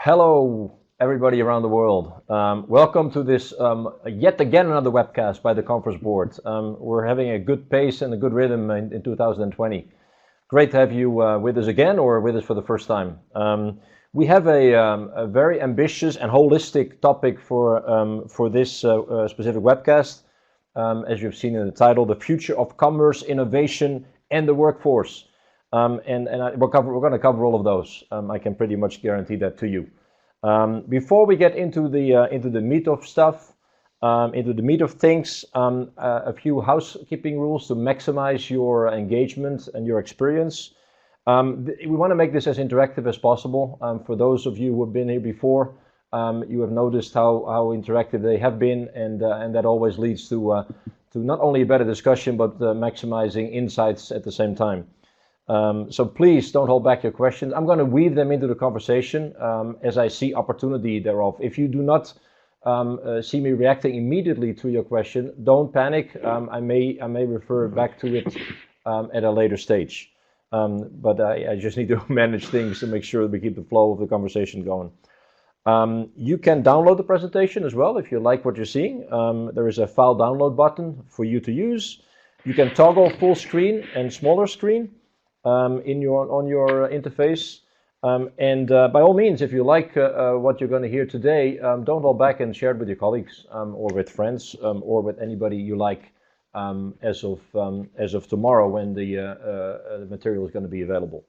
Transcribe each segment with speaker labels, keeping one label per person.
Speaker 1: Hello, everybody around the world. Welcome to this yet again another webcast by the Conference Board. We're having a good pace and a good rhythm in 2020. Great to have you with us again or with us for the first time. We have a very ambitious and holistic topic for this specific webcast. As you've seen in the title, The Future of Commerce, Innovation and the Workforce. We're going to cover all of those. I can pretty much guarantee that to you. Before we get into the meat of stuff, into the meat of things, a few housekeeping rules to maximize your engagement and your experience. We want to make this as interactive as possible. For those of you who have been here before, you have noticed how interactive they have been, and that always leads to not only a better discussion but maximizing insights at the same time. So please don't hold back your questions. I'm going to weave them into the conversation as I see opportunity thereof. If you do not see me reacting immediately to your question, don't panic. I may refer back to it at a later stage. But I just need to manage things to make sure that we keep the flow of the conversation going. You can download the presentation as well if you like what you're seeing. There is a file download button for you to use. You can toggle full screen and smaller screen on your interface. By all means, if you like what you're going to hear today, don't hold back and share it with your colleagues or with friends or with anybody you like as of tomorrow when the material is going to be available.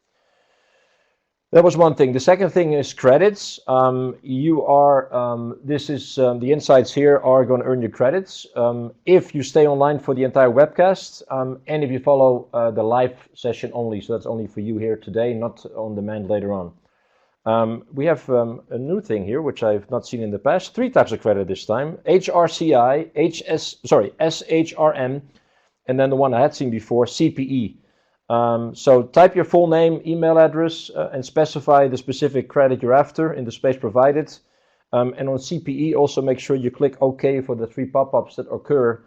Speaker 1: That was one thing. The second thing is credits. The insights here are going to earn you credits if you stay online for the entire webcast and if you follow the live session only. So that's only for you here today, not on demand later on. We have a new thing here, which I've not seen in the past. 3 types of credit this time: HRCI, SHRM, and then the one I had seen before, CPE. So type your full name, email address, and specify the specific credit you're after in the space provided. And on CPE, also make sure you click OK for the 3 pop-ups that occur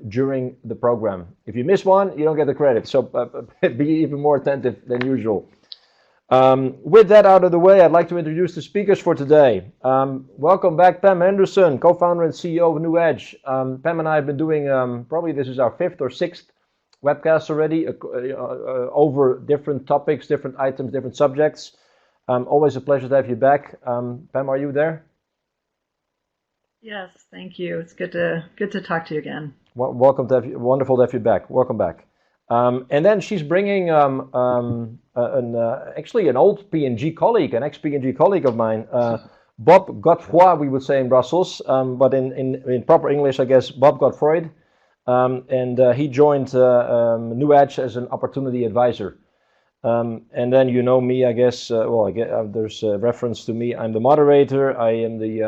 Speaker 1: during the program. If you miss one, you don't get the credit. So be even more attentive than usual. With that out of the way, I'd like to introduce the speakers for today. Welcome back, Pam Anderson, co-founder and CEO of New Edge. Pam and I have been doing, probably this is our 5th or 6th webcasts already over different topics, different items, different subjects. Always a pleasure to have you back. Pam, are you there?
Speaker 2: Yes, thank you. It's good to talk to you again.
Speaker 1: Welcome to have you. Wonderful to have you back. Welcome back. And then she's bringing actually an old P&G colleague, an ex-P&G colleague of mine, Bob Godefroy, we would say in Brussels, but in proper English, I guess, Bob Godefroy. He joined New Edge as an opportunity advisor. And then you know me, I guess. There's a reference to me. I'm the moderator. I am the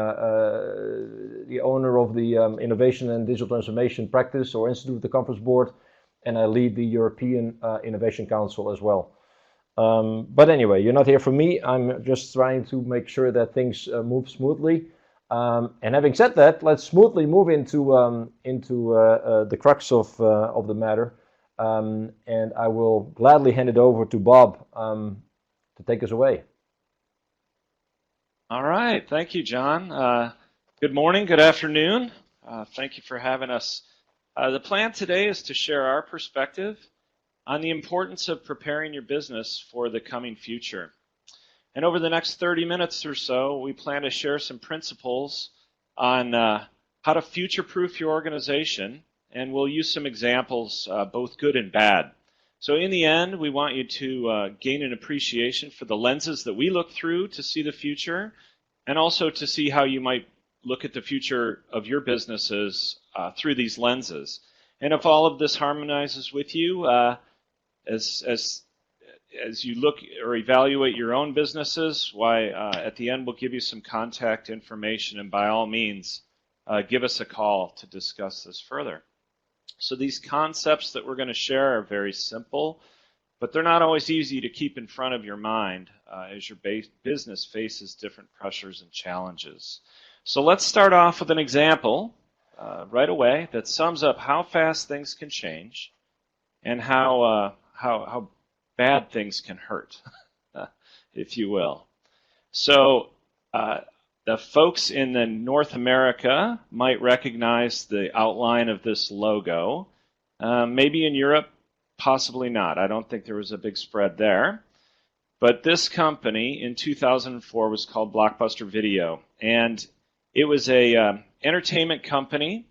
Speaker 1: owner of the Innovation and Digital Transformation Practice or Institute of the Conference Board, and I lead the European Innovation Council as well. But anyway, you're not here for me. I'm just trying to make sure that things move smoothly. And having said that, let's smoothly move into the crux of the matter, and I will gladly hand it over to Bob to take us away.
Speaker 3: All right, thank you, John. Good morning, good afternoon. Thank you for having us. The plan today is to share our perspective on the importance of preparing your business for the coming future. And over the next 30 minutes or so, we plan to share some principles on how to future-proof your organization, and we'll use some examples, both good and bad. So in the end, we want you to gain an appreciation for the lenses that we look through to see the future, and also to see how you might look at the future of your businesses through these lenses. And if all of this harmonizes with you, as you look or evaluate your own businesses, at the end we'll give you some contact information, and by all means, give us a call to discuss this further. So these concepts that we're going to share are very simple, but they're not always easy to keep in front of your mind as your business faces different pressures and challenges. So let's start off with an example right away that sums up how fast things can change and how bad things can hurt, if you will. So The folks in the North America might recognize the outline of this logo. Maybe in Europe, possibly not. I don't think there was a big spread there. But this company in 2004 was called Blockbuster Video, and it was a entertainment company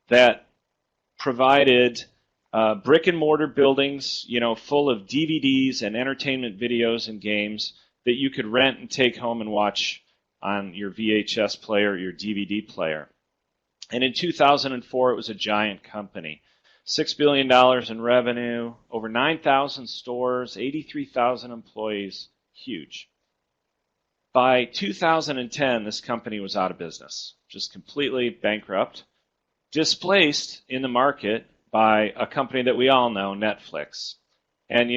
Speaker 3: that provided brick and mortar buildings, full of DVDs and entertainment videos and games that you could rent and take home and watch on your VHS player or your DVD player. And in 2004, it was a giant company. $6 billion in revenue, over 9,000 stores, 83,000 employees, huge. By 2010, this company was out of business, just completely bankrupt, displaced in the market by a company that we all know, Netflix. And,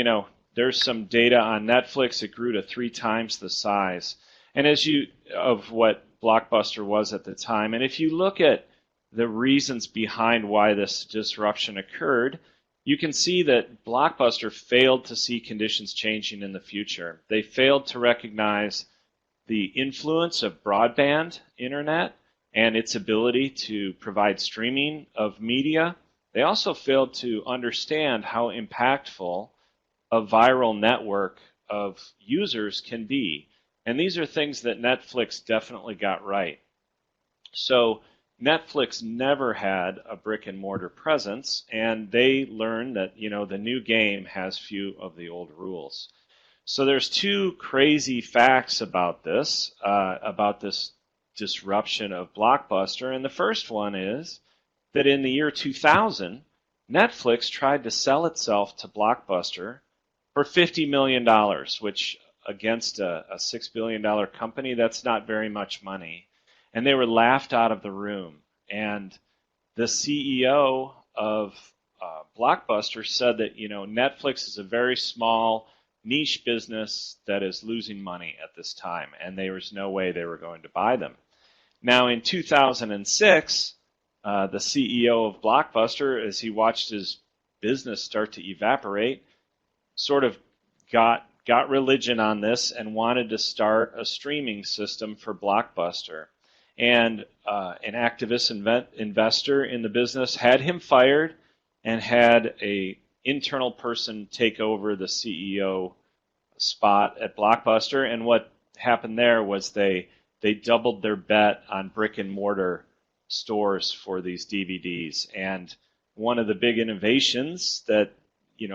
Speaker 3: there's some data on Netflix. It grew to 3 times the size of what Blockbuster was at the time. And if you look at the reasons behind why this disruption occurred, you can see that Blockbuster failed to see conditions changing in the future. They failed to recognize the influence of broadband internet and its ability to provide streaming of media. They also failed to understand how impactful a viral network of users can be. And these are things that Netflix definitely got right. So Netflix never had a brick and mortar presence, and they learned that the new game has few of the old rules. So there's 2 crazy facts about this disruption of Blockbuster, and the first one is that in the year 2000, Netflix tried to sell itself to Blockbuster for $50 million, which against a $6 billion company, that's not very much money. And they were laughed out of the room. And the CEO of Blockbuster said that Netflix is a very small niche business that is losing money at this time, and there was no way they were going to buy them. Now in 2006, the CEO of Blockbuster, as he watched his business start to evaporate, sort of got religion on this and wanted to start a streaming system for Blockbuster. And an activist investor in the business had him fired and had an internal person take over the CEO spot at Blockbuster. And what happened there was they doubled their bet on brick and mortar stores for these DVDs. And one of the big innovations that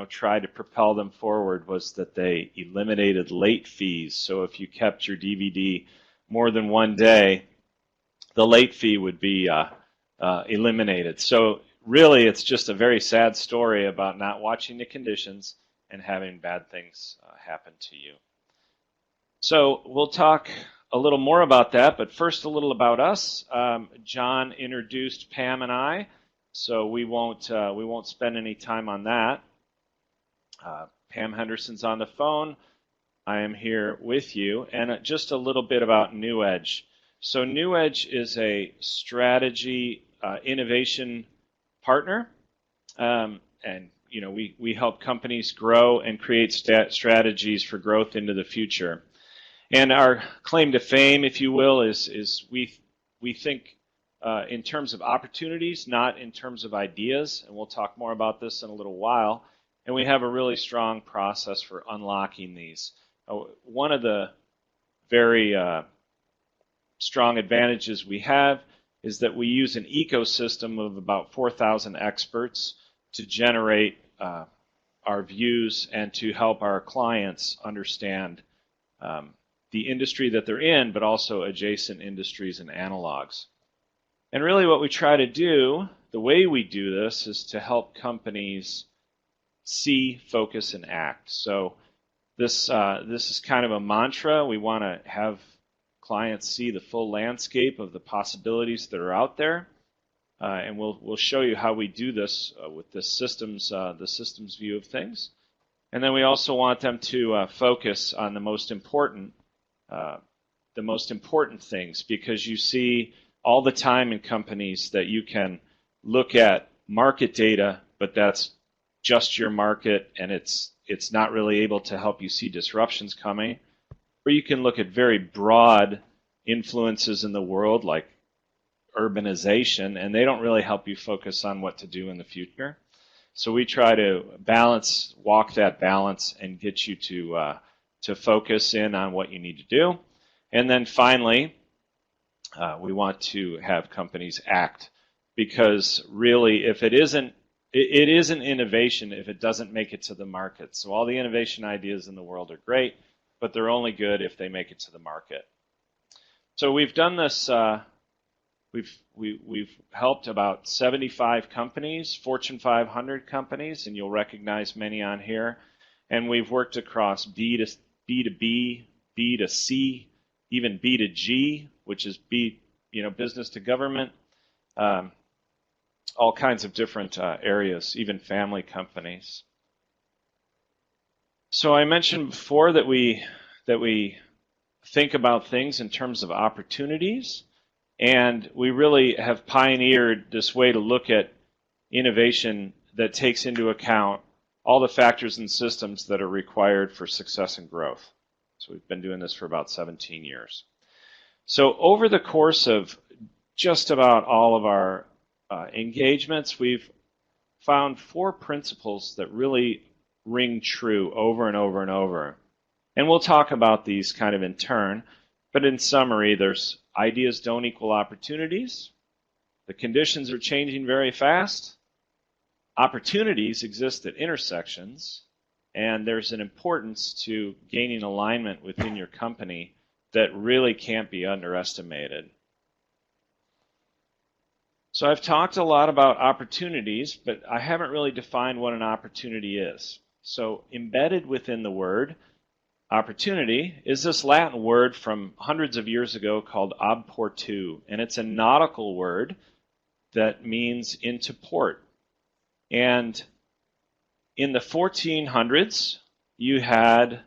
Speaker 3: tried to propel them forward was that they eliminated late fees. So if you kept your DVD more than one day, the late fee would be eliminated. So really, it's just a very sad story about not watching the conditions and having bad things happen to you. So we'll talk a little more about that, but first a little about us. John introduced Pam and I, so we won't spend any time on that. Pam Henderson's on the phone. I am here with you, and just a little bit about New Edge. So New Edge is a strategy innovation partner, and we help companies grow and create strategies for growth into the future. And our claim to fame, if you will, is we think in terms of opportunities, not in terms of ideas, and we'll talk more about this in a little while. And we have a really strong process for unlocking these. One of the very strong advantages we have is that we use an ecosystem of about 4,000 experts to generate our views and to help our clients understand the industry that they're in, but also adjacent industries and analogs. And really what we try to do, the way we do this, is to help companies see, focus, and act. So this is kind of a mantra. We want to have clients see the full landscape of the possibilities that are out there, and we'll show you how we do this with the systems view of things. And then we also want them to focus on the most important things, because you see all the time in companies that you can look at market data, but that's just your market, and it's not really able to help you see disruptions coming. Or you can look at very broad influences in the world like urbanization, and they don't really help you focus on what to do in the future. So we try to walk that balance, and get you to focus in on what you need to do. And then finally, we want to have companies act, because really, if it isn't innovation if it doesn't make it to the market. So all the innovation ideas in the world are great, but they're only good if they make it to the market. So we've done this. We've helped about 75 companies, Fortune 500 companies, and you'll recognize many on here. And we've worked across B to B, B to C, even B to G, which is business to government, all kinds of different areas, even family companies. So I mentioned before that we think about things in terms of opportunities. And we really have pioneered this way to look at innovation that takes into account all the factors and systems that are required for success and growth. So we've been doing this for about 17 years. So over the course of just about all of our engagements, we've found 4 principles that really ring true over and over and over. And we'll talk about these kind of in turn. But in summary, there's ideas don't equal opportunities. The conditions are changing very fast. Opportunities exist at intersections. And there's an importance to gaining alignment within your company that really can't be underestimated. So I've talked a lot about opportunities, but I haven't really defined what an opportunity is. So embedded within the word opportunity is this Latin word from hundreds of years ago called ob portu, and it's a nautical word that means into port. And in the 1400s, you had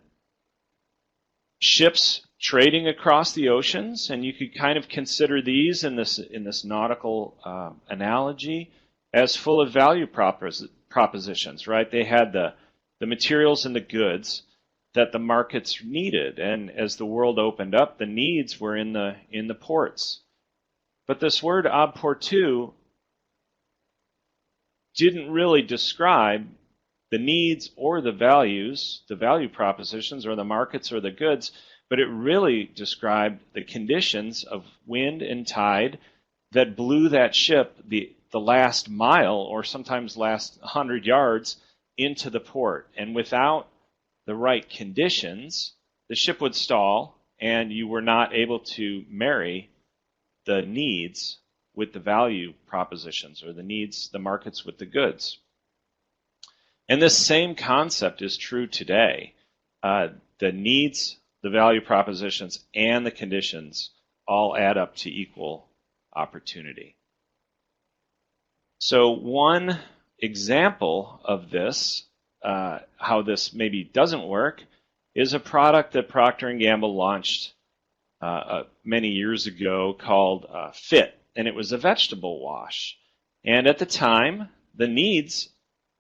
Speaker 3: ships trading across the oceans, and you could kind of consider these in this nautical analogy as full of value propositions, right? They had the materials and the goods that the markets needed, and as the world opened up, the needs were in the ports. But this word ob portu didn't really describe the needs or the values, the value propositions, or the markets or the goods, but it really described the conditions of wind and tide that blew that ship the last mile, or sometimes last 100 yards, into the port. And without the right conditions, the ship would stall, and you were not able to marry the needs with the value propositions, or the needs, the markets with the goods. And this same concept is true today. The needs, the value propositions, and the conditions all add up to equal opportunity. So one example of this, how this maybe doesn't work, is a product that Procter & Gamble launched many years ago called Fit, and it was a vegetable wash. And at the time, the needs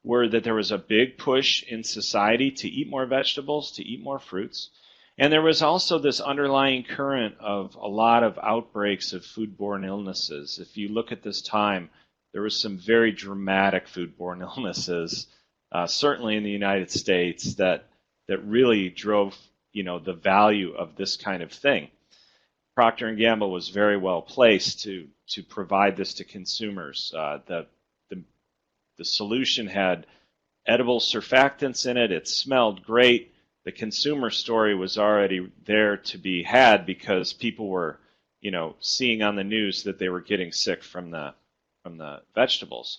Speaker 3: were that there was a big push in society to eat more vegetables, to eat more fruits. And there was also this underlying current of a lot of outbreaks of foodborne illnesses. If you look at this time, there was some very dramatic foodborne illnesses, certainly in the United States, that really drove, the value of this kind of thing. Procter & Gamble was very well placed to provide this to consumers. The solution had edible surfactants in it. It smelled great. The consumer story was already there to be had because people were, seeing on the news that they were getting sick from the vegetables.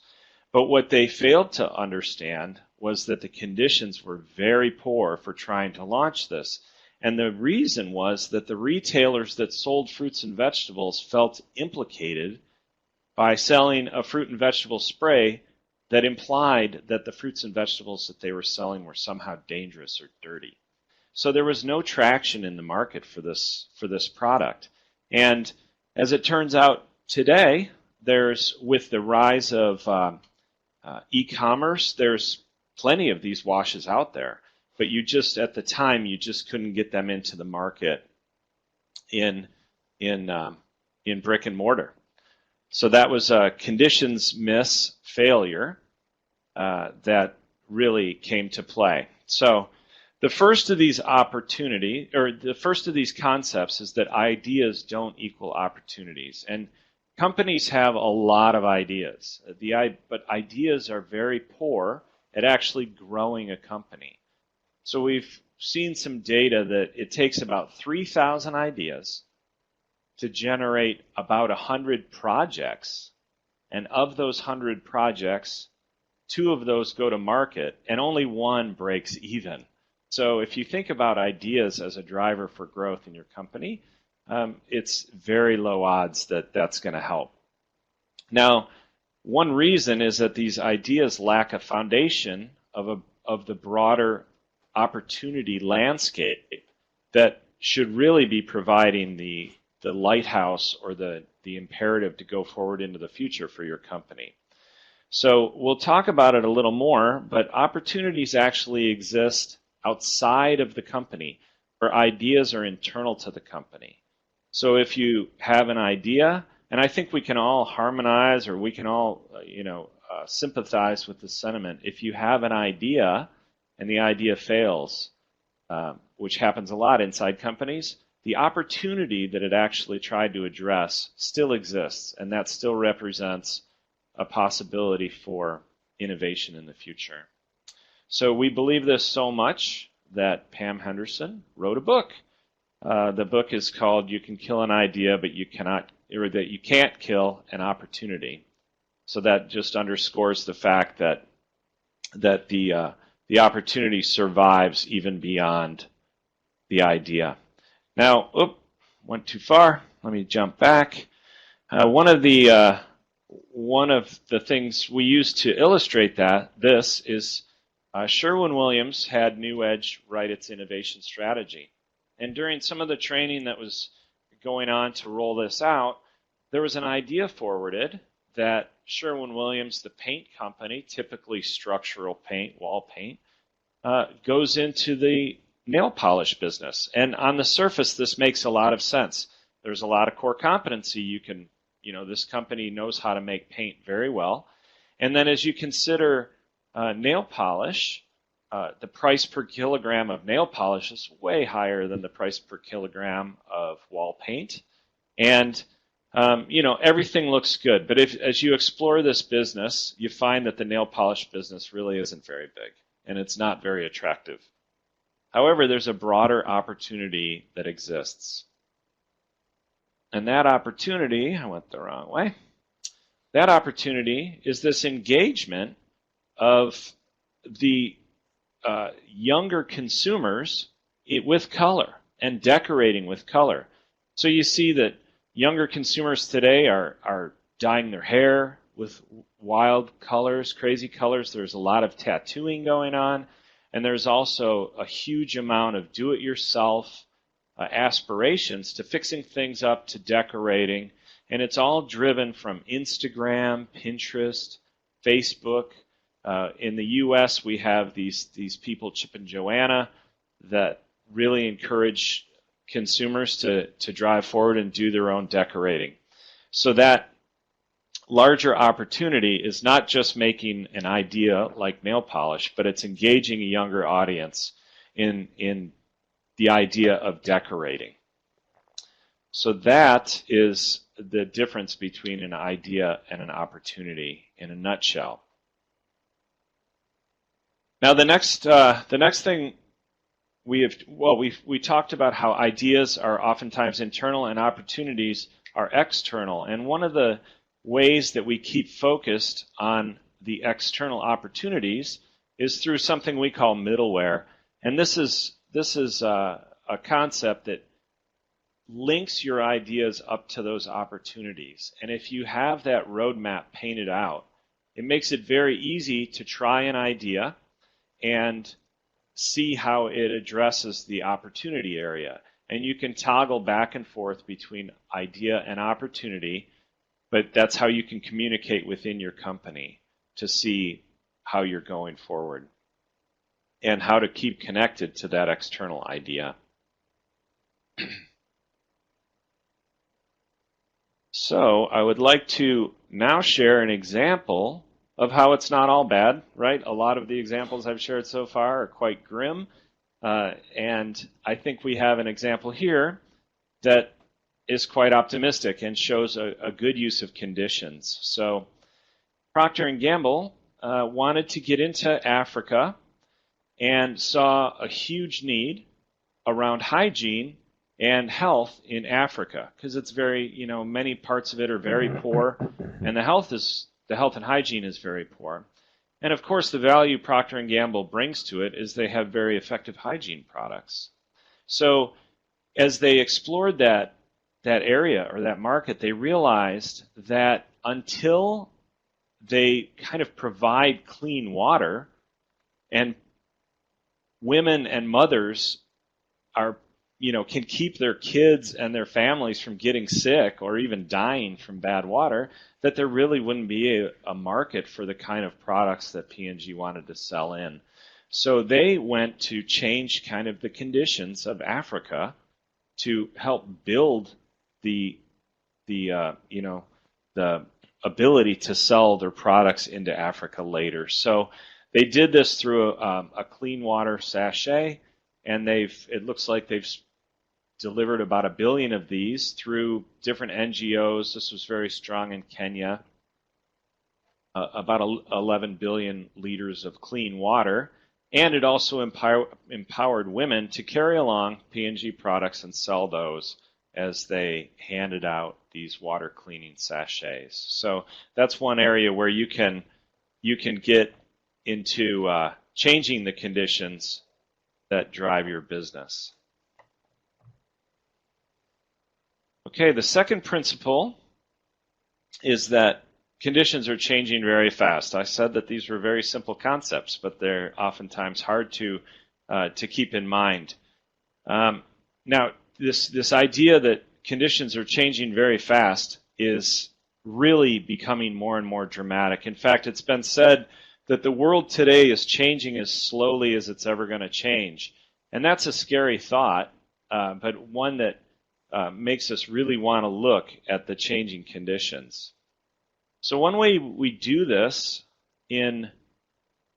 Speaker 3: But what they failed to understand was that the conditions were very poor for trying to launch this. And the reason was that the retailers that sold fruits and vegetables felt implicated by selling a fruit and vegetable spray that implied that the fruits and vegetables that they were selling were somehow dangerous or dirty. So there was no traction in the market for this product. And as it turns out today, with the rise of e-commerce, there's plenty of these washes out there. But at the time, you just couldn't get them into the market in in brick and mortar. So that was a conditions miss failure that really came to play. So the first of these concepts is that ideas don't equal opportunities. And companies have a lot of ideas, but ideas are very poor at actually growing a company. So we've seen some data that it takes about 3,000 ideas to generate about 100 projects. And of those 100 projects, 2 of those go to market, and only 1 breaks even. So if you think about ideas as a driver for growth in your company, it's very low odds that that's going to help. Now, one reason is that these ideas lack a foundation of the broader opportunity landscape that should really be providing the lighthouse or the imperative to go forward into the future for your company. So we'll talk about it a little more, but opportunities actually exist outside of the company, where ideas are internal to the company. So if you have an idea, and I think we can all harmonize, or we can all sympathize with the sentiment. If you have an idea and the idea fails, which happens a lot inside companies, the opportunity that it actually tried to address still exists, and that still represents a possibility for innovation in the future. So we believe this so much that Pam Anderson wrote a book. The book is called "You Can Kill an Idea, but you can't kill an opportunity." So that just underscores the fact that the opportunity survives even beyond the idea. Now, went too far. Let me jump back. One of the things we use to illustrate this is Sherwin-Williams had New Edge write its innovation strategy. And during some of the training that was going on to roll this out, there was an idea forwarded that Sherwin-Williams, the paint company, typically structural paint, wall paint, goes into the nail polish business. And on the surface, this makes a lot of sense. There's a lot of core competency. This company knows how to make paint very well. And then as you consider nail polish, the price per kilogram of nail polish is way higher than the price per kilogram of wall paint. And, everything looks good. But as you explore this business, you find that the nail polish business really isn't very big, and it's not very attractive. However, there's a broader opportunity that exists. And that opportunity, I went the wrong way, that opportunity is this engagement of the younger consumers with color and decorating with color. So you see that younger consumers today are dyeing their hair with wild colors, crazy colors. There's a lot of tattooing going on, and there's also a huge amount of do-it-yourself aspirations to fixing things up, to decorating, and it's all driven from Instagram, Pinterest, Facebook. In the U.S., we have these people, Chip and Joanna, that really encourage consumers to drive forward and do their own decorating. So that larger opportunity is not just making an idea like nail polish, but it's engaging a younger audience in the idea of decorating. So that is the difference between an idea and an opportunity in a nutshell. Now the next thing we talked about how ideas are oftentimes internal and opportunities are external. And one of the ways that we keep focused on the external opportunities is through something we call middleware. And this is a concept that links your ideas up to those opportunities. And if you have that roadmap painted out, it makes it very easy to try an idea and see how it addresses the opportunity area. And you can toggle back and forth between idea and opportunity, but that's how you can communicate within your company to see how you're going forward and how to keep connected to that external idea. So I would like to now share an example of how it's not all bad, right? A lot of the examples I've shared so far are quite grim, and I think we have an example here that is quite optimistic and shows a good use of conditions. So Procter & Gamble wanted to get into Africa and saw a huge need around hygiene and health in Africa because it's very, many parts of it are very poor, and the health and hygiene is very poor. And of course, the value Procter & Gamble brings to it is they have very effective hygiene products. So as they explored that area or that market, they realized that until they kind of provide clean water, and women and mothers are, can keep their kids and their families from getting sick or even dying from bad water, that there really wouldn't be a market for the kind of products that P&G wanted to sell in. So they went to change kind of the conditions of Africa to help build the ability to sell their products into Africa later. So they did this through a clean water sachet, and it looks like they've delivered about 1 billion of these through different NGOs. This was very strong in Kenya. About 11 billion liters of clean water, and it also empowered women to carry along P&G products and sell those as they handed out these water cleaning sachets. So that's one area where you can get into changing the conditions that drive your business. Okay, the second principle is that conditions are changing very fast. I said that these were very simple concepts, but they're oftentimes hard to keep in mind. Now, this idea that conditions are changing very fast is really becoming more and more dramatic. In fact, it's been said that the world today is changing as slowly as it's ever going to change. And that's a scary thought, but one that makes us really want to look at the changing conditions. So one way we do this in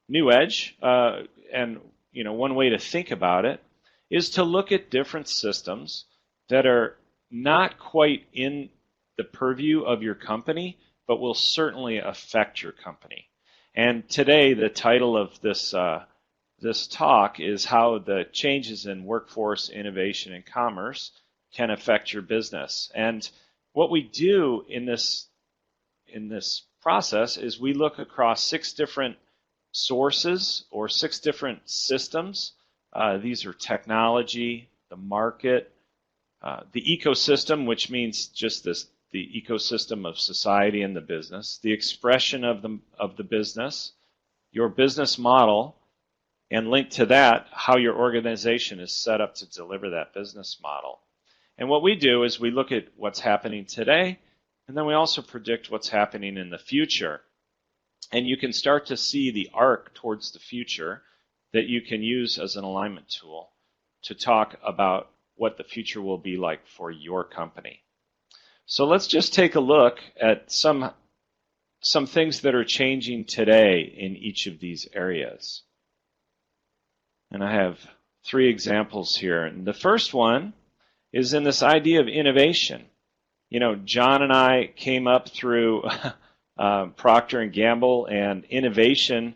Speaker 3: New Edge, and one way to think about it, is to look at different systems that are not quite in the purview of your company, but will certainly affect your company. And today, the title of this talk is how the changes in workforce, innovation, and commerce can affect your business. And what we do in this process is we look across 6 different sources or 6 different systems. These are technology, the market, the ecosystem, which means just the ecosystem of society and the business, the expression of the business, your business model, and linked to that, how your organization is set up to deliver that business model. And what we do is we look at what's happening today, and then we also predict what's happening in the future. And you can start to see the arc towards the future that you can use as an alignment tool to talk about what the future will be like for your company. So let's just take a look at some things that are changing today in each of these areas. And I have 3 examples here. And the first one is in this idea of innovation. John and I came up through Procter & Gamble, and innovation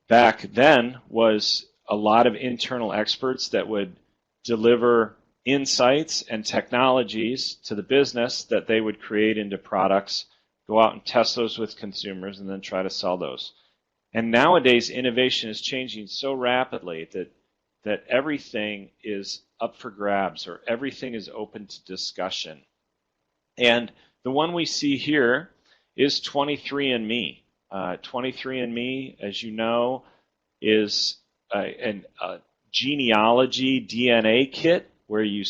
Speaker 3: back then was a lot of internal experts that would deliver insights and technologies to the business that they would create into products, go out and test those with consumers, and then try to sell those. And nowadays, innovation is changing so rapidly that everything is up for grabs, or everything is open to discussion. And the one we see here is 23andMe. 23andMe, as you know, is a genealogy DNA kit where you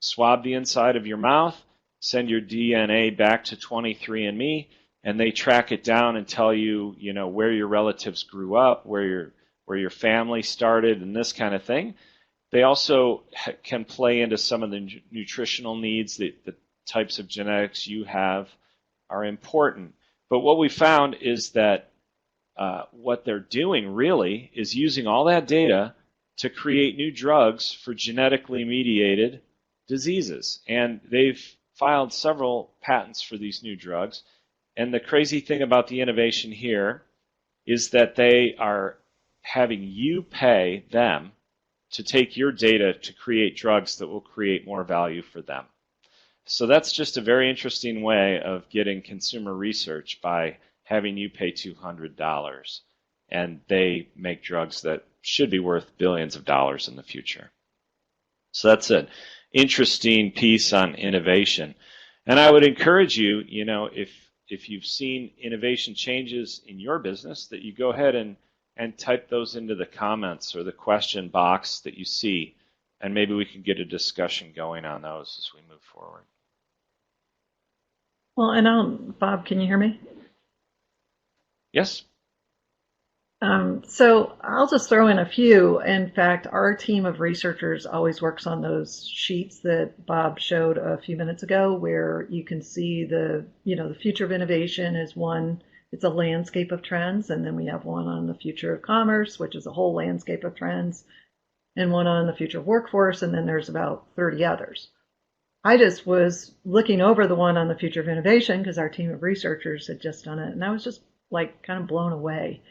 Speaker 3: swab the inside of your mouth, send your DNA back to 23andMe, and they track it down and tell you, where your relatives grew up, where your family started, and this kind of thing. They also can play into some of the nutritional needs, the types of genetics you have are important. But what we found is that what they're doing really is using all that data to create new drugs for genetically mediated diseases. And they've filed several patents for these new drugs. And the crazy thing about the innovation here is that they are having you pay them to take your data to create drugs that will create more value for them. So that's just a very interesting way of getting consumer research by having you pay $200. And they make drugs that should be worth billions of dollars in the future. So that's an interesting piece on innovation. And I would encourage you, if you've seen innovation changes in your business, that you go ahead and type those into the comments or the question box that you see, and maybe we can get a discussion going on those as we move forward.
Speaker 2: Well, and Bob, can you hear me?
Speaker 3: Yes.
Speaker 2: So I'll just throw in a few. In fact, our team of researchers always works on those sheets that Bob showed a few minutes ago, where you can see the future of innovation is one. It's a landscape of trends, and then we have one on the future of commerce, which is a whole landscape of trends, and one on the future of workforce, and then there's about 30 others. I just was looking over the one on the future of innovation because our team of researchers had just done it, and I was just like kind of blown away.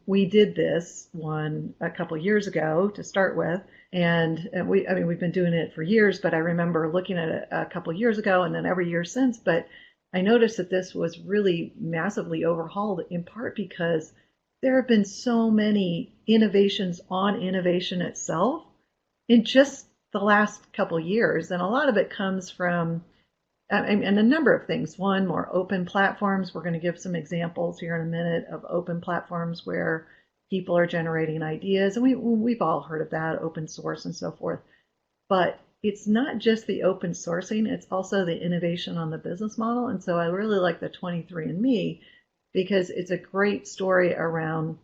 Speaker 2: We did this one a couple years ago to start with, and we've been doing it for years, but I remember looking at it a couple years ago and then every year since, but I noticed that this was really massively overhauled, in part because there have been so many innovations on innovation itself in just the last couple years, and a lot of it comes from and a number of things. One, more open platforms. We're going to give some examples here in a minute of open platforms where people are generating ideas, and we've all heard of that, open source and so forth. But it's not just the open sourcing, it's also the innovation on the business model. And so I really like the 23andMe because it's a great story around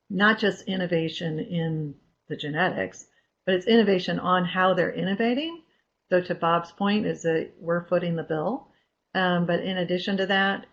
Speaker 2: not just innovation in the genetics, but it's innovation on how they're innovating. So to Bob's point is that we're footing the bill. But in addition to that,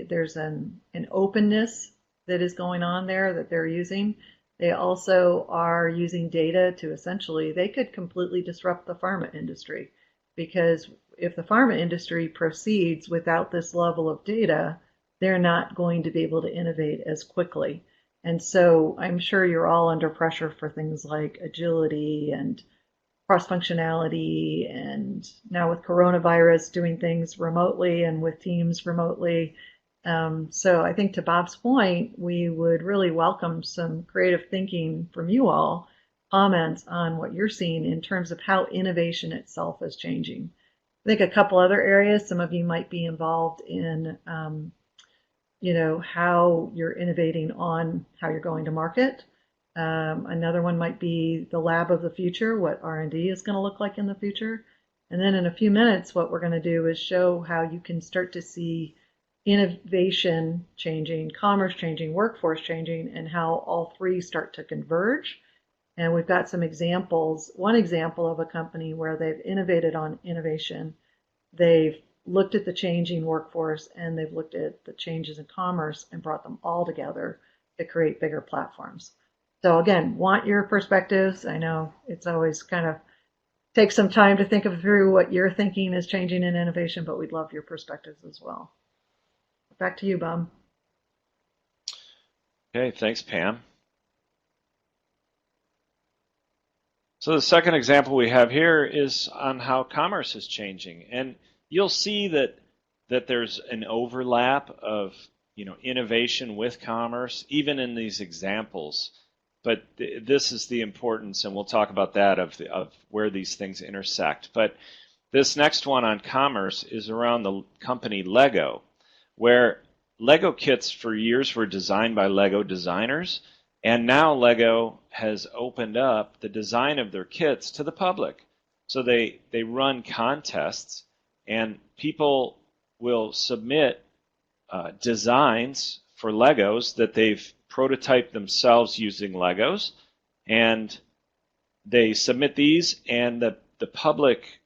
Speaker 2: there's an openness that is going on there that they're using. They also are using data to essentially, they could completely disrupt the pharma industry, because if the pharma industry proceeds without this level of data, they're not going to be able to innovate as quickly. And so I'm sure you're all under pressure for things like agility and cross-functionality, and now with coronavirus, doing things remotely and with teams remotely. So I think to Bob's point, we would really welcome some creative thinking from you all, comments on what you're seeing in terms of how innovation itself is changing. I think a couple other areas, some of you might be involved in, how you're innovating on how you're going to market. Another one might be the lab of the future, what R&D is going to look like in the future. And then in a few minutes, what we're going to do is show how you can start to see innovation changing, commerce changing, workforce changing, and how all three start to converge. And we've got some examples. One example of a company where they've innovated on innovation. They've looked at the changing workforce and they've looked at the changes in commerce and brought them all together to create bigger platforms. So again, want your perspectives. I know it's always kind of takes some time to think through what you're thinking is changing in innovation, but we'd love your perspectives as well. Back to you, Bob.
Speaker 3: Okay, thanks, Pam. So the second example we have here is on how commerce is changing. And you'll see that there's an overlap of innovation with commerce, even in these examples. But this is the importance, and we'll talk about that, of where these things intersect. But this next one on commerce is around the company Lego, where Lego kits for years were designed by Lego designers, and now Lego has opened up the design of their kits to the public. So they run contests, and people will submit designs for Legos that they've prototyped themselves using Legos, and they submit these, and the public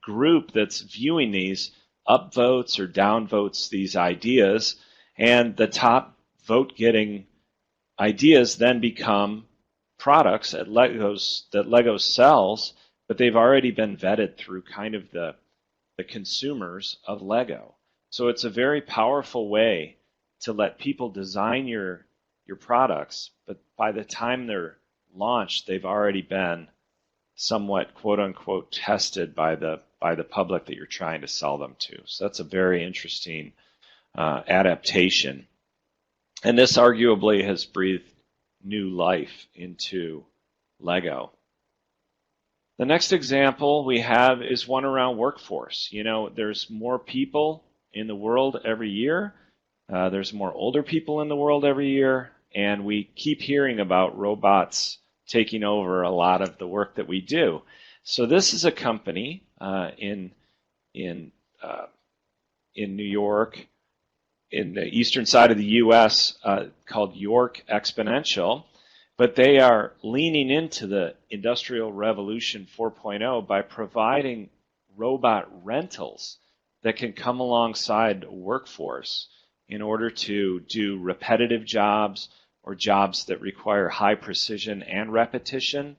Speaker 3: group that's viewing these upvotes or downvotes these ideas, and the top vote-getting ideas then become products that Lego sells, but they've already been vetted through kind of the consumers of Lego. So it's a very powerful way to let people design your products, but by the time they're launched, they've already been somewhat quote unquote tested by the public that you're trying to sell them to. So that's a very interesting adaptation. And this arguably has breathed new life into Lego. The next example we have is one around workforce. You know, there's more people in the world every year. There's more older people in the world every year. And we keep hearing about robots taking over a lot of the work that we do. So this is a company in New York, in the eastern side of the U.S., called York Exponential, but they are leaning into the Industrial Revolution 4.0 by providing robot rentals that can come alongside a workforce in order to do repetitive jobs or jobs that require high precision and repetition,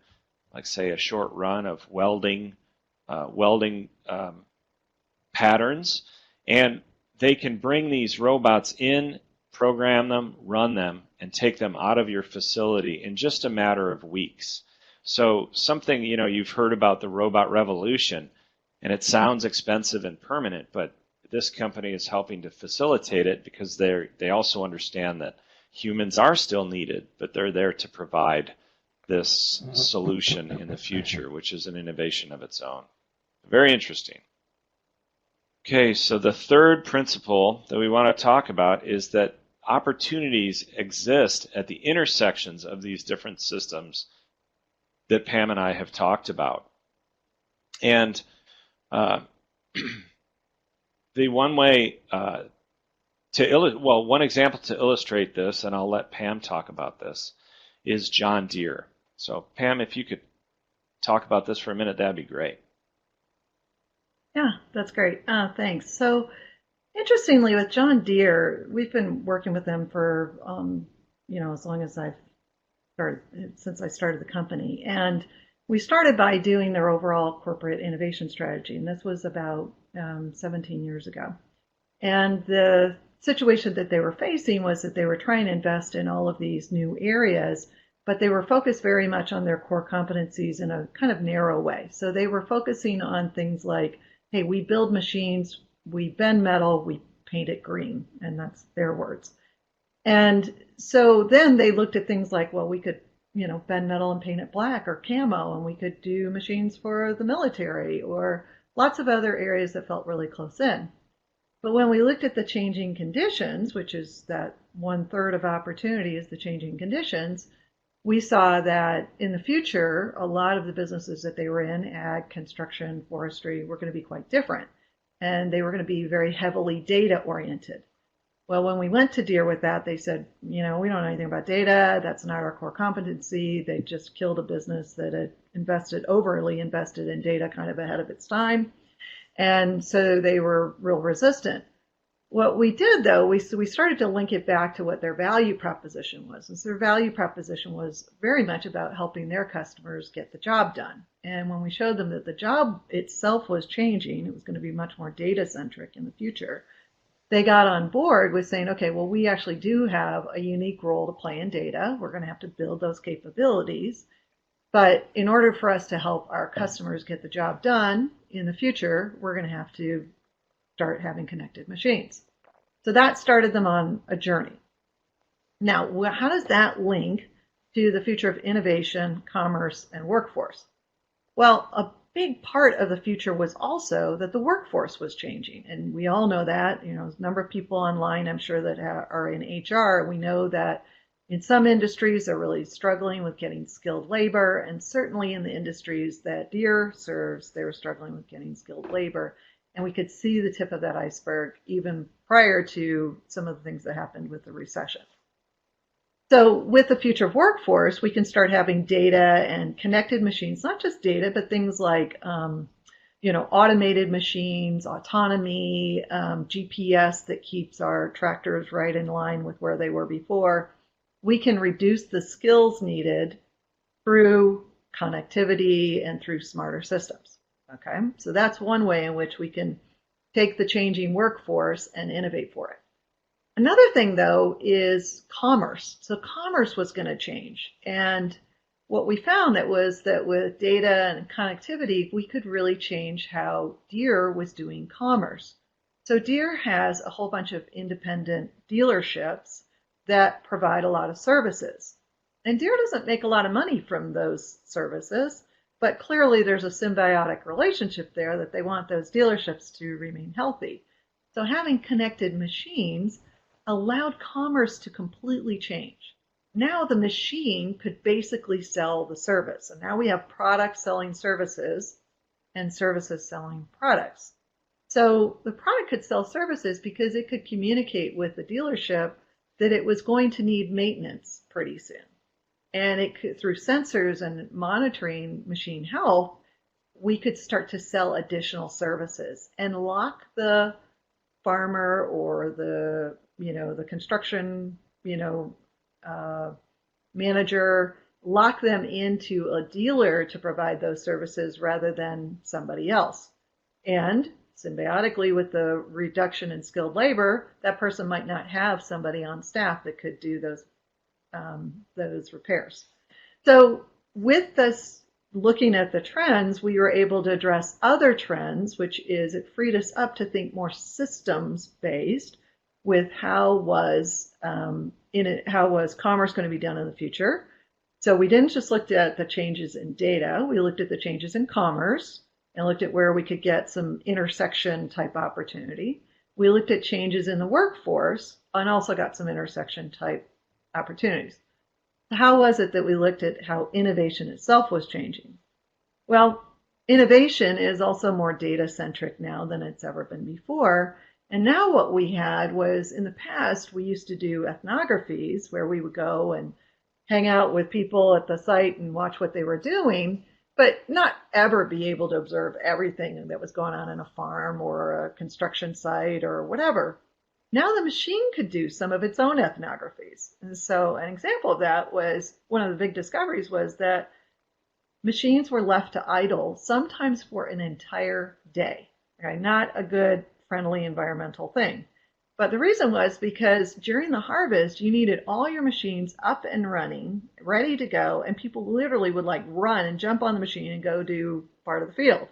Speaker 3: like say a short run of welding patterns. And they can bring these robots in, program them, run them, and take them out of your facility in just a matter of weeks. So something, you know, you've heard about the robot revolution, and it sounds expensive and permanent, but this company is helping to facilitate it because they also understand that humans are still needed, but they're there to provide this solution in the future, which is an innovation of its own. Very interesting. Okay, so the third principle that we want to talk about is that opportunities exist at the intersections of these different systems that Pam and I have talked about. And the one way one example to illustrate this, and I'll let Pam talk about this, is John Deere. So Pam, if you could talk about this for a minute, that'd be great.
Speaker 2: Yeah, that's great. Thanks. So interestingly, with John Deere, we've been working with them for, as long as since I started the company. And we started by doing their overall corporate innovation strategy. And this was about 17 years ago. And the situation that they were facing was that they were trying to invest in all of these new areas, but they were focused very much on their core competencies in a kind of narrow way. So they were focusing on things like, hey, we build machines, we bend metal, we paint it green, and that's their words. And so then they looked at things like, well, we could, bend metal and paint it black or camo, and we could do machines for the military or lots of other areas that felt really close in. But when we looked at the changing conditions, which is that 1/3 of opportunity is the changing conditions, we saw that in the future, a lot of the businesses that they were in, ag, construction, forestry, were going to be quite different. And they were going to be very heavily data oriented. Well, when we went to Deere with that, they said, we don't know anything about data. That's not our core competency. They just killed a business that had overly invested in data kind of ahead of its time. And so they were real resistant. What we did, though, we started to link it back to what their value proposition was. And so their value proposition was very much about helping their customers get the job done. And when we showed them that the job itself was changing, it was going to be much more data-centric in the future, they got on board with saying, okay, well, we actually do have a unique role to play in data. We're going to have to build those capabilities. But in order for us to help our customers get the job done in the future, we're going to have to start having connected machines. So that started them on a journey. Now, how does that link to the future of innovation, commerce, and workforce? Well, a big part of the future was also that the workforce was changing. And we all know that, a number of people online, I'm sure, that are in HR. We know that in some industries, they're really struggling with getting skilled labor. And certainly in the industries that Deere serves, they were struggling with getting skilled labor. And we could see the tip of that iceberg even prior to some of the things that happened with the recession. So with the future of workforce, we can start having data and connected machines, not just data, but things like, automated machines, autonomy, GPS that keeps our tractors right in line with where they were before, we can reduce the skills needed through connectivity and through smarter systems. Okay, so that's one way in which we can take the changing workforce and innovate for it. Another thing, though, is commerce. So commerce was going to change. And what we found was that with data and connectivity, we could really change how Deere was doing commerce. So Deere has a whole bunch of independent dealerships that provide a lot of services. And Deere doesn't make a lot of money from those services, but clearly there's a symbiotic relationship there that they want those dealerships to remain healthy. So having connected machines allowed commerce to completely change. Now the machine could basically sell the service. And now we have products selling services and services selling products. So the product could sell services because it could communicate with the dealership that it was going to need maintenance pretty soon. And it could, through sensors and monitoring machine health, we could start to sell additional services and lock the farmer or the construction manager, lock them into a dealer to provide those services rather than somebody else. And symbiotically with the reduction in skilled labor, that person might not have somebody on staff that could do those repairs. So with this looking at the trends, we were able to address other trends, which is it freed us up to think more systems based with how was commerce going to be done in the future. So we didn't just look at the changes in data, we looked at the changes in commerce and looked at where we could get some intersection type opportunity. We looked at changes in the workforce and also got some intersection type opportunities. How was it that we looked at how innovation itself was changing? Well, innovation is also more data centric now than it's ever been before. And now what we had was, in the past, we used to do ethnographies where we would go and hang out with people at the site and watch what they were doing, but not ever be able to observe everything that was going on in a farm or a construction site or whatever. Now the machine could do some of its own ethnographies. And so an example of that was, one of the big discoveries was that machines were left to idle sometimes for an entire day. Okay, not a good, friendly environmental thing. But the reason was because during the harvest, you needed all your machines up and running, ready to go, and people literally would run and jump on the machine and go do part of the field.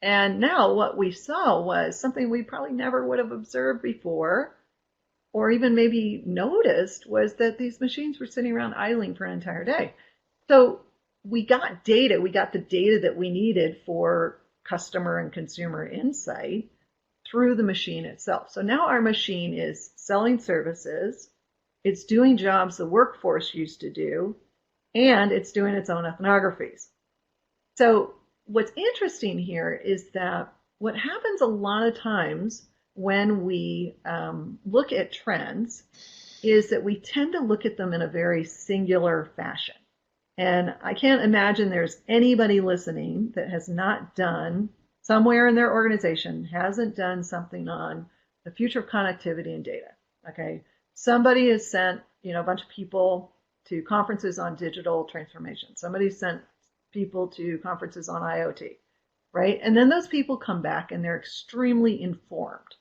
Speaker 2: And now what we saw was something we probably never would have observed before, or even maybe noticed, was that these machines were sitting around idling for an entire day. So we got data, we got the data that we needed for customer and consumer insight through the machine itself. So now our machine is selling services, it's doing jobs the workforce used to do, and it's doing its own ethnographies. So what's interesting here is that what happens a lot of times when we look at trends is that we tend to look at them in a very singular fashion. And I can't imagine there's anybody listening that has not done, somewhere in their organization, hasn't done something on the future of connectivity and data. Okay, somebody has sent a bunch of people to conferences on digital transformation. Somebody sent people to conferences on IoT, right? And then those people come back and they're extremely informed.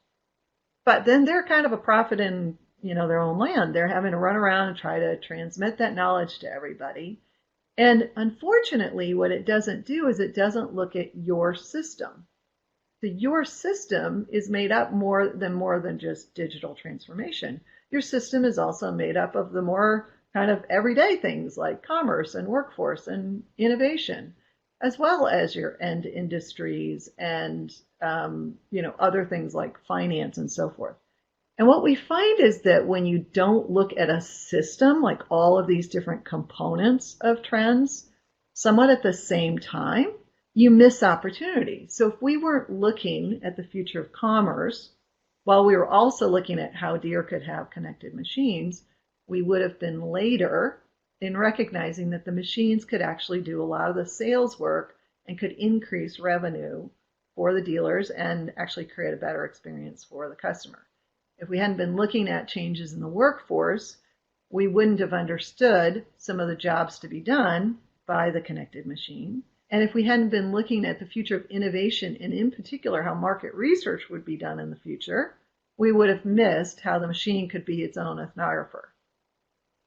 Speaker 2: But then they're kind of a prophet in their own land. They're having to run around and try to transmit that knowledge to everybody. And unfortunately, what it doesn't do is it doesn't look at your system. So your system is made up more than just digital transformation. Your system is also made up of the more kind of everyday things like commerce and workforce and innovation, as well as your end industries and other things like finance and so forth. And what we find is that when you don't look at a system, like all of these different components of trends, somewhat at the same time, you miss opportunity. So if we weren't looking at the future of commerce, while we were also looking at how Deere could have connected machines, we would have been later in recognizing that the machines could actually do a lot of the sales work and could increase revenue for the dealers and actually create a better experience for the customer. If we hadn't been looking at changes in the workforce, we wouldn't have understood some of the jobs to be done by the connected machine. And if we hadn't been looking at the future of innovation, and in particular how market research would be done in the future, we would have missed how the machine could be its own ethnographer.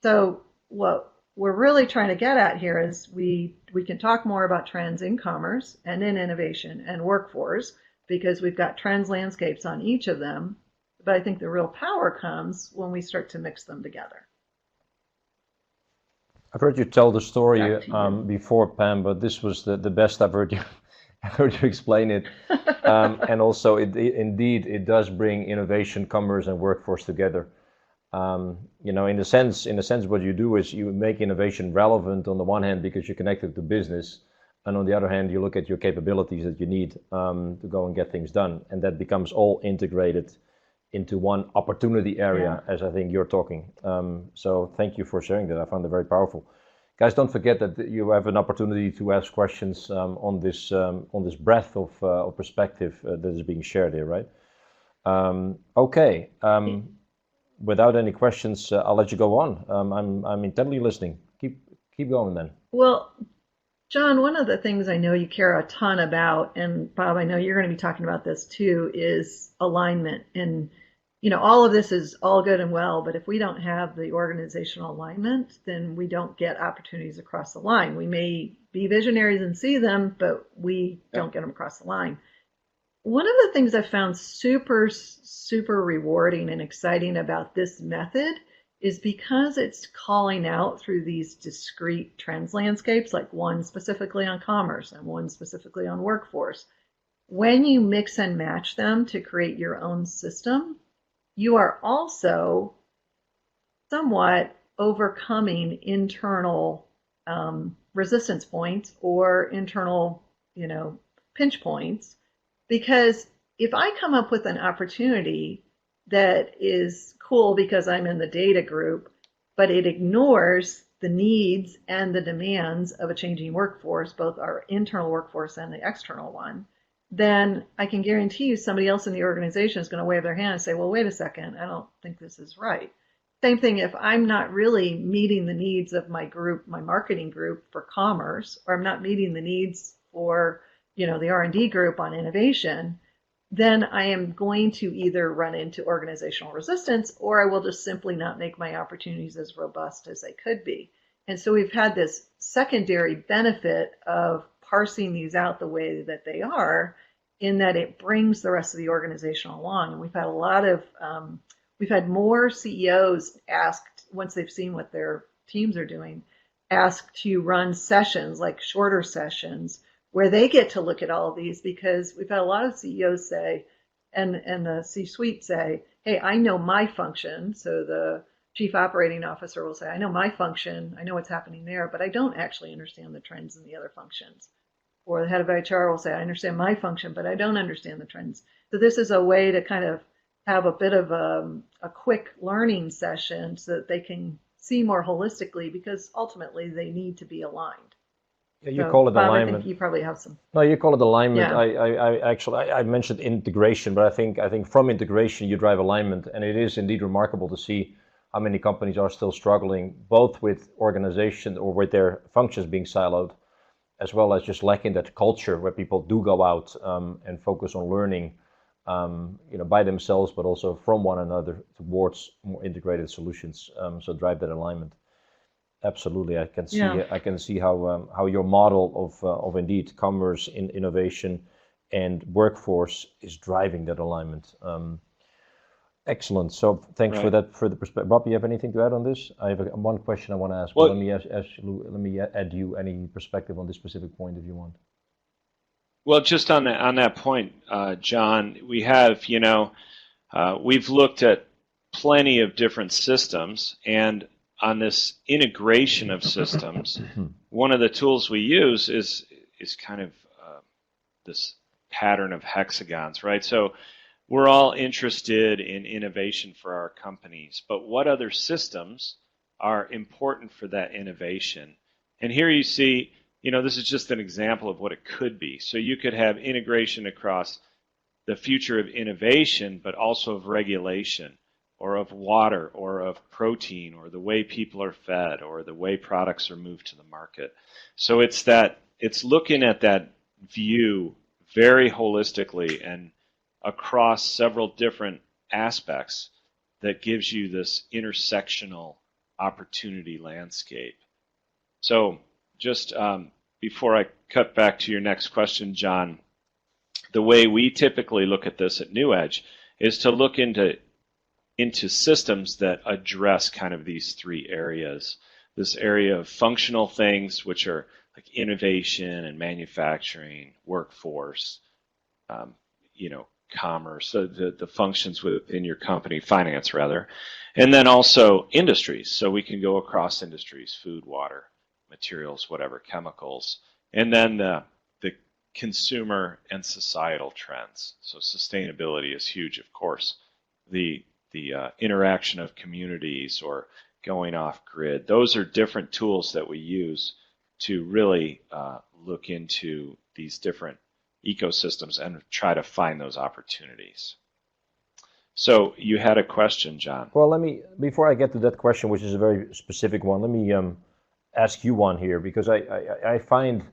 Speaker 2: So what we're really trying to get at here is we can talk more about trends in commerce and in innovation and workforce because we've got trends landscapes on each of them. But I think the real power comes when we start to mix them together.
Speaker 1: I've heard you tell the story before, Pam, but this was the best I've heard you explain it. And also, indeed, it does bring innovation, commerce, and workforce together. In a sense, what you do is you make innovation relevant on the one hand because you connect it to business, and on the other hand, you look at your capabilities that you need to go and get things done, and that becomes all integrated into one opportunity area, as I think you're talking. So thank you for sharing that. I found it very powerful. Guys, don't forget that you have an opportunity to ask questions on this breadth of perspective that is being shared here, right? Okay. Without any questions, I'll let you go on. I'm intently listening. Keep going then.
Speaker 2: Well, John, one of the things I know you care a ton about, and Bob, I know you're going to be talking about this too, is alignment. And all of this is all good and well, but if we don't have the organizational alignment, then we don't get opportunities across the line. We may be visionaries and see them, but we don't get them across the line. One of the things I found super, super rewarding and exciting about this method is because it's calling out through these discrete trends landscapes, like one specifically on commerce and one specifically on workforce. When you mix and match them to create your own system, you are also somewhat overcoming internal resistance points or internal, pinch points. Because if I come up with an opportunity that is cool because I'm in the data group, but it ignores the needs and the demands of a changing workforce, both our internal workforce and the external one, then I can guarantee you somebody else in the organization is going to wave their hand and say, well, wait a second, I don't think this is right. Same thing if I'm not really meeting the needs of my group, my marketing group for commerce, or I'm not meeting the needs for the R&D group on innovation, then I am going to either run into organizational resistance or I will just simply not make my opportunities as robust as they could be. And so we've had this secondary benefit of parsing these out the way that they are, in that it brings the rest of the organization along. And we've had more CEOs asked, once they've seen what their teams are doing, asked to run sessions, like shorter sessions, where they get to look at all of these, because we've had a lot of CEOs say, and the C-suite say, hey, I know my function. So the chief operating officer will say, I know my function, I know what's happening there, but I don't actually understand the trends in the other functions. Or the head of HR will say, I understand my function, but I don't understand the trends. So this is a way to kind of have a bit of a quick learning session so that they can see more holistically, because ultimately they need to be aligned.
Speaker 1: You call it
Speaker 2: Bob,
Speaker 1: alignment.
Speaker 2: I think you probably have some.
Speaker 1: No, you call it alignment.
Speaker 2: Yeah.
Speaker 1: I mentioned integration, but I think from integration you drive alignment, and it is indeed remarkable to see how many companies are still struggling, both with organization or with their functions being siloed, as well as just lacking that culture where people do go out and focus on learning, by themselves, but also from one another towards more integrated solutions. So drive that alignment. Absolutely, I can see.
Speaker 2: Yeah.
Speaker 1: I can see how your model of indeed commerce, innovation, and workforce is driving that alignment. Excellent. So thanks for that further perspective. Bob, you have anything to add on this? I have one question I want to ask. Well, let me add you any perspective on this specific point if you want.
Speaker 3: Well, just on that point, John, we have we've looked at plenty of different systems, and on this integration of systems, one of the tools we use is kind of this pattern of hexagons, right? So we're all interested in innovation for our companies, but what other systems are important for that innovation? And here you see this is just an example of what it could be. So you could have integration across the future of innovation, but also of regulation, or of water, or of protein, or the way people are fed, or the way products are moved to the market. So it's looking at that view very holistically and across several different aspects that gives you this intersectional opportunity landscape. So just before I cut back to your next question, John, the way we typically look at this at New Edge is to look into systems that address kind of these three areas. This area of functional things, which are like innovation and manufacturing, workforce, commerce, so the functions within your company, finance rather, and then also industries. So we can go across industries, food, water, materials, whatever, chemicals, and then the consumer and societal trends. So sustainability is huge, of course. The interaction of communities or going off grid. Those are different tools that we use to really look into these different ecosystems and try to find those opportunities. So you had a question, John.
Speaker 1: Well, before I get to that question, which is a very specific one, let me ask you one here, because I find,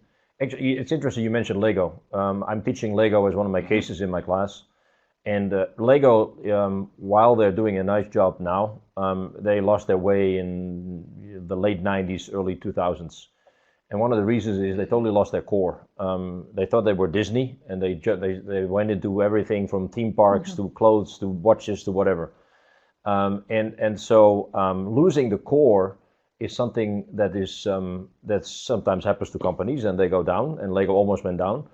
Speaker 1: actually, it's interesting you mentioned Lego. I'm teaching Lego as one of my cases in my class. And Lego, while they're doing a nice job now, they lost their way in the late 90s, early 2000s. And one of the reasons is they totally lost their core. They thought they were Disney, and they went into everything from theme parks to clothes to watches to whatever. So losing the core is something that sometimes happens to companies, and they go down, and Lego almost went down.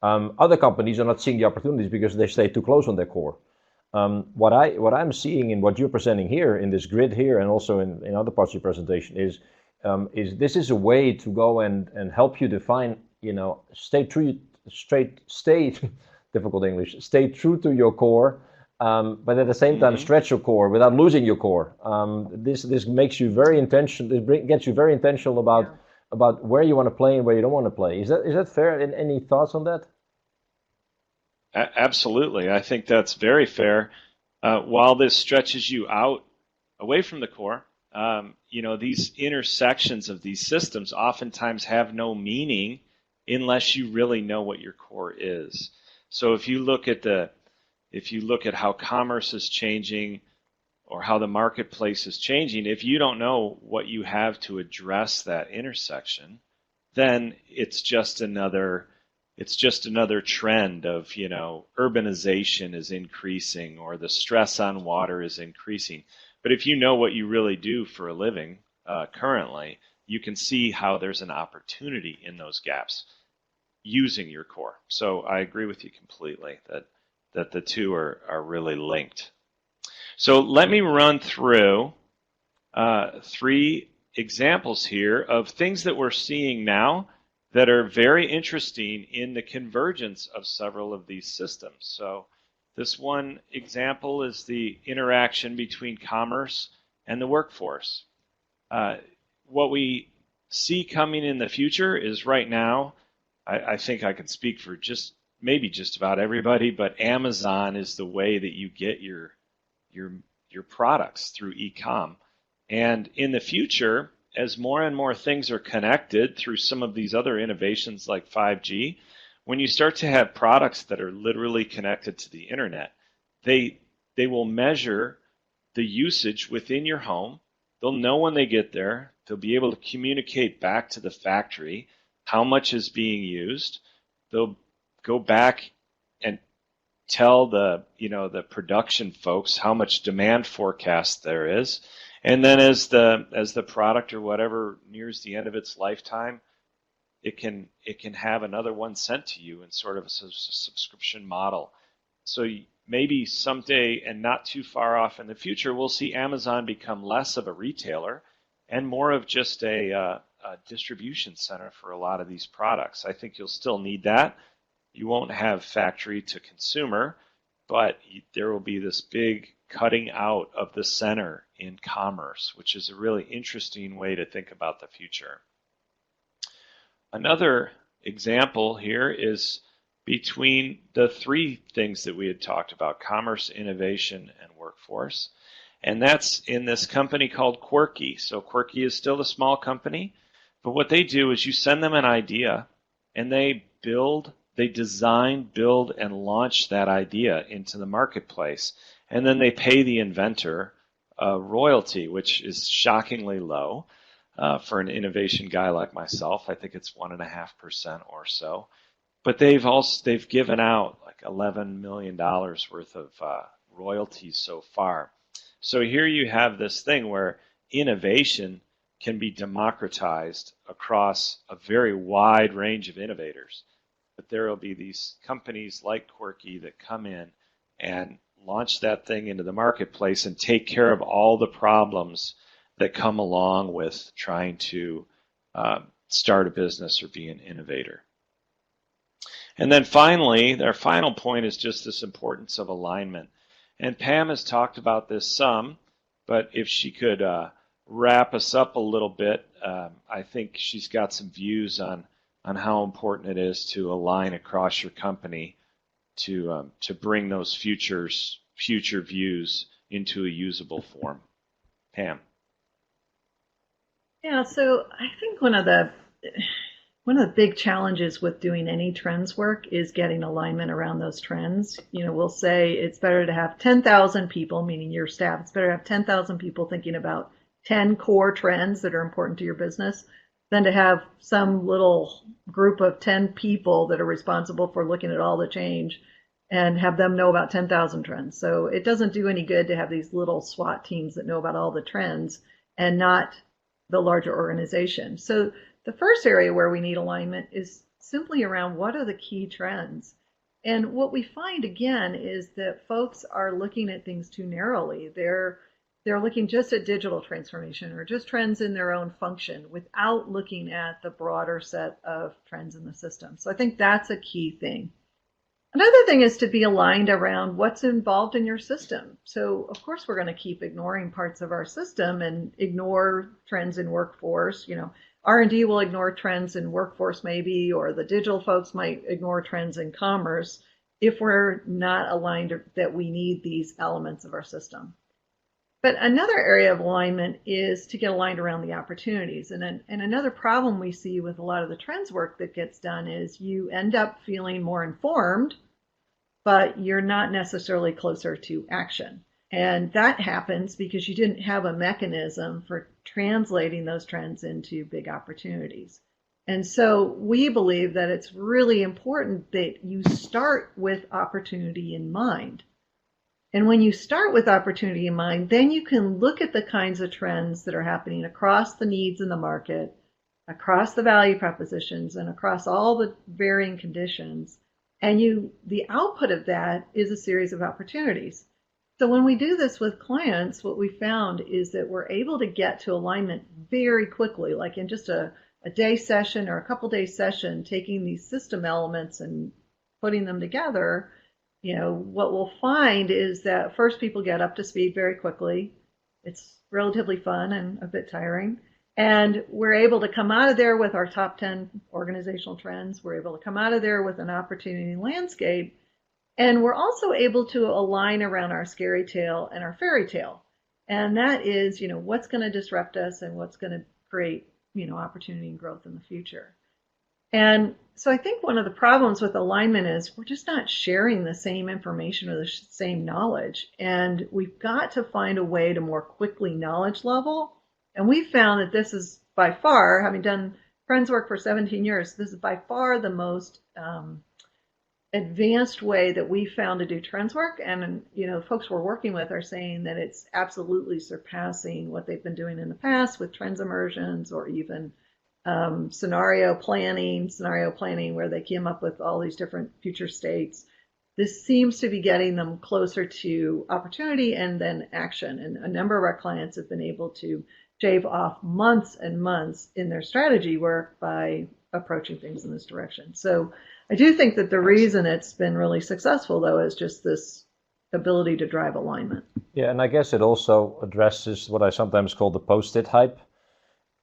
Speaker 1: Other companies are not seeing the opportunities because they stay too close on their core. What I'm seeing in what you're presenting here in this grid here, and also in other parts of your presentation, is this is a way to go and help you define, stay difficult English, stay true to your core, but at the same time stretch your core without losing your core. This makes you very intentional. It gets you very intentional about where you want to play and where you don't want to play. Is that fair? Any thoughts on that?
Speaker 3: Absolutely. I think that's very fair. While this stretches you out away from the core, these intersections of these systems oftentimes have no meaning unless you really know what your core is. So if you look at how commerce is changing or how the marketplace is changing, if you don't know what you have to address that intersection, then it's just another trend of, urbanization is increasing or the stress on water is increasing. But if you know what you really do for a living currently, you can see how there's an opportunity in those gaps using your core. So I agree with you completely that the two are really linked. So let me run through 3 examples here of things that we're seeing now that are very interesting in the convergence of several of these systems. So this one example is the interaction between commerce and the workforce. What we see coming in the future is right now, I think I can speak for maybe just about everybody, but Amazon is the way that you get your products through e-com. And in the future, as more and more things are connected through some of these other innovations like 5G, when you start to have products that are literally connected to the internet, they will measure the usage within your home. They'll know when they get there. They'll be able to communicate back to the factory how much is being used. They'll go back and tell the production folks how much demand forecast there is. And then as the product or whatever nears the end of its lifetime, it can have another one sent to you in sort of a subscription model. So maybe someday, and not too far off in the future, we'll see Amazon become less of a retailer and more of just a distribution center for a lot of these products. I think you'll still need that. You won't have factory to consumer, but there will be this big cutting out of the center in commerce, which is a really interesting way to think about the future. Another example here is between the three things that we had talked about: commerce, innovation, and workforce. And that's in this company called Quirky. So Quirky is still a small company, but what they do is you send them an idea, and they design, build, and launch that idea into the marketplace. And then they pay the inventor a royalty, which is shockingly low for an innovation guy like myself. I think it's 1.5% or so. But they've given out like $11 million worth of royalties so far. So here you have this thing where innovation can be democratized across a very wide range of innovators. But there will be these companies like Quirky that come in and launch that thing into the marketplace and take care of all the problems that come along with trying to start a business or be an innovator. And then finally, our final point is just this importance of alignment. And Pam has talked about this some, but if she could wrap us up a little bit, I think she's got some views on how important it is to align across your company to bring those future views into a usable form. Pam.
Speaker 2: Yeah, so I think one of the big challenges with doing any trends work is getting alignment around those trends. We'll say it's better to have 10,000 people, meaning your staff, it's better to have 10,000 people thinking about 10 core trends that are important to your business than to have some little group of 10 people that are responsible for looking at all the change and have them know about 10,000 trends. So it doesn't do any good to have these little SWAT teams that know about all the trends and not the larger organization. So the first area where we need alignment is simply around what are the key trends. And what we find again is that folks are looking at things too narrowly. They're looking just at digital transformation or just trends in their own function without looking at the broader set of trends in the system. So I think that's a key thing. Another thing is to be aligned around what's involved in your system. So of course we're going to keep ignoring parts of our system and ignore trends in workforce. R&D will ignore trends in workforce maybe, or the digital folks might ignore trends in commerce if we're not aligned that we need these elements of our system. But another area of alignment is to get aligned around the opportunities. And another problem we see with a lot of the trends work that gets done is you end up feeling more informed, but you're not necessarily closer to action. And that happens because you didn't have a mechanism for translating those trends into big opportunities. And so we believe that it's really important that you start with opportunity in mind. And when you start with opportunity in mind, then you can look at the kinds of trends that are happening across the needs in the market, across the value propositions, and across all the varying conditions. And the output of that is a series of opportunities. So when we do this with clients, what we found is that we're able to get to alignment very quickly, like in just a day session or a couple day session, taking these system elements and putting them together. What we'll find is that first people get up to speed very quickly. It's relatively fun and a bit tiring. And we're able to come out of there with our top 10 organizational trends. We're able to come out of there with an opportunity landscape. And we're also able to align around our scary tale and our fairy tale. And that is, what's going to disrupt us and what's going to create, opportunity and growth in the future. And so I think one of the problems with alignment is we're just not sharing the same information or the same knowledge. And we've got to find a way to more quickly knowledge level. And we found that this is by far, having done Friends work for 17 years, this is by far the most advanced way that we found to do trends work. And, folks we're working with are saying that it's absolutely surpassing what they've been doing in the past with trends immersions or even scenario planning where they came up with all these different future states. This seems to be getting them closer to opportunity and then action. And a number of our clients have been able to shave off months and months in their strategy work by approaching things in this direction. So I do think that the reason it's been really successful, though, is just this ability to drive alignment.
Speaker 1: Yeah, and I guess it also addresses what I sometimes call the post-it hype.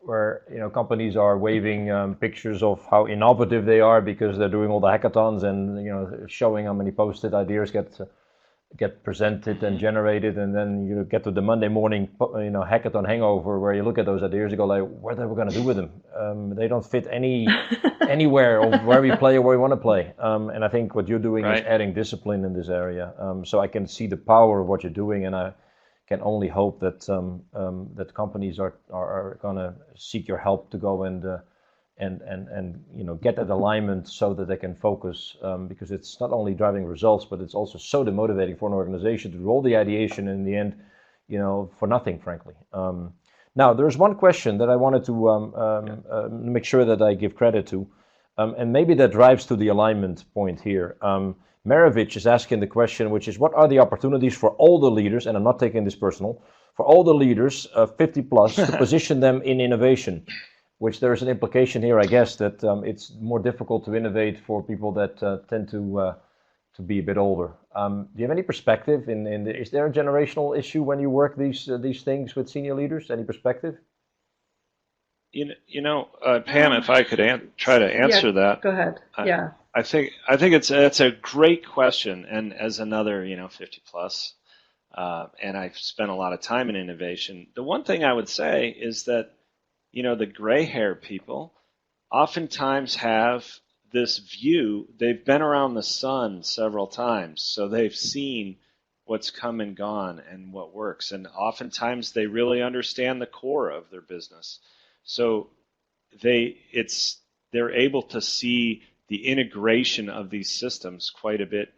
Speaker 1: where companies are waving pictures of how innovative they are because they're doing all the hackathons and showing how many Post-it ideas get presented and generated, and then you get to the Monday morning hackathon hangover where you look at those ideas and go like, what are we going to do with them? They don't fit anywhere of where we play or where we want to play. And I think what you're doing is adding discipline in this area. So I can see the power of what you're doing, and I can only hope that that companies are going to seek your help to go and get that alignment so that they can focus, because it's not only driving results, but it's also so demotivating for an organization to do all the ideation in the end, for nothing, frankly. Now, there's one question that I wanted to make sure that I give credit to, and maybe that drives to the alignment point here. Maravich is asking the question, which is, what are the opportunities for all the leaders, and I'm not taking this personal, for all the leaders 50 plus to position them in innovation? Which there is an implication here, I guess, that it's more difficult to innovate for people that tend to be a bit older. Do you have any perspective? Is there a generational issue when you work these things with senior leaders? Any perspective?
Speaker 3: Pam, if I could try to answer that.
Speaker 2: Go ahead. Yeah.
Speaker 3: I think it's a great question, and as another 50 plus, and I've spent a lot of time in innovation. The one thing I would say is that the gray hair people oftentimes have this view. They've been around the sun several times, so they've seen what's come and gone and what works. And oftentimes they really understand the core of their business. So they're able to see the integration of these systems quite a bit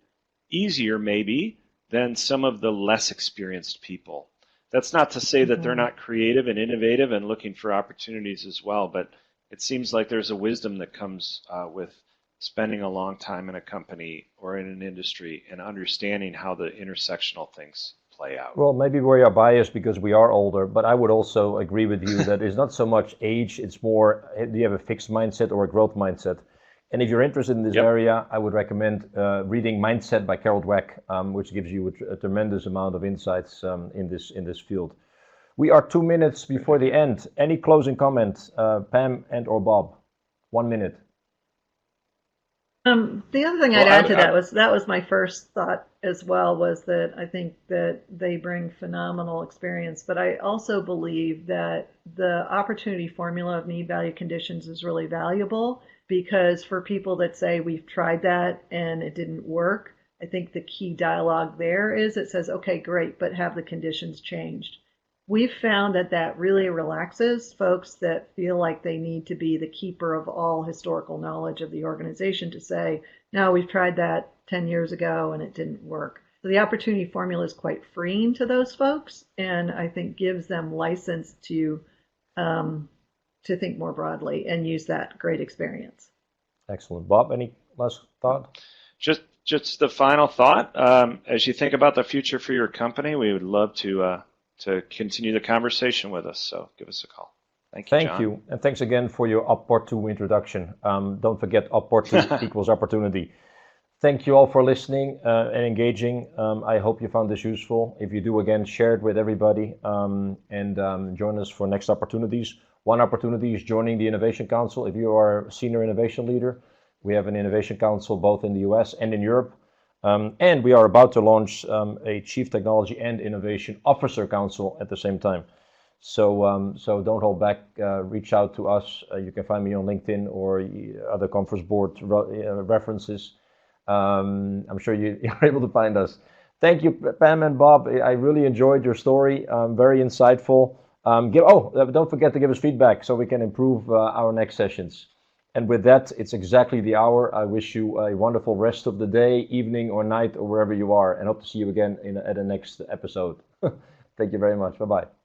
Speaker 3: easier maybe than some of the less experienced people. That's not to say that they're not creative and innovative and looking for opportunities as well, but it seems like there's a wisdom that comes with spending a long time in a company or in an industry and understanding how the intersectional things play out.
Speaker 1: Well, maybe we are biased because we are older, but I would also agree with you that it's not so much age, it's more, do you have a fixed mindset or a growth mindset? And if you're interested in this area, I would recommend reading Mindset by Carol Dweck, which gives you a tremendous amount of insights in this field. We are 2 minutes before the end. Any closing comments, Pam and or Bob? 1 minute.
Speaker 2: The other thing I'd add to that was my first thought as well, was that I think that they bring phenomenal experience, but I also believe that the opportunity formula of need, value, conditions is really valuable. Because for people that say we've tried that and it didn't work, I think the key dialogue there is it says, okay, great, but have the conditions changed? We've found that really relaxes folks that feel like they need to be the keeper of all historical knowledge of the organization to say, no, we've tried that 10 years ago and it didn't work. So the opportunity formula is quite freeing to those folks, and I think gives them license to think more broadly and use that great experience.
Speaker 1: Excellent. Bob, any last thought?
Speaker 3: Just the final thought. As you think about the future for your company, we would love to continue the conversation with us. So give us a call. Thank you, John.
Speaker 1: Thank you. And thanks again for your Upward 2 introduction. Don't forget Upward 2 equals opportunity. Thank you all for listening and engaging. I hope you found this useful. If you do, again, share it with everybody and join us for next opportunities. One opportunity is joining the Innovation Council. If you are a senior innovation leader, we have an Innovation Council both in the US and in Europe. And we are about to launch a Chief Technology and Innovation Officer Council at the same time. So don't hold back. Reach out to us. You can find me on LinkedIn or other conference board references. I'm sure you're able to find us. Thank you, Pam and Bob. I really enjoyed your story. Very insightful. Don't forget to give us feedback so we can improve our next sessions. And with that, it's exactly the hour. I wish you a wonderful rest of the day, evening, or night, or wherever you are, and hope to see you again at the next episode. Thank you very much. Bye-bye.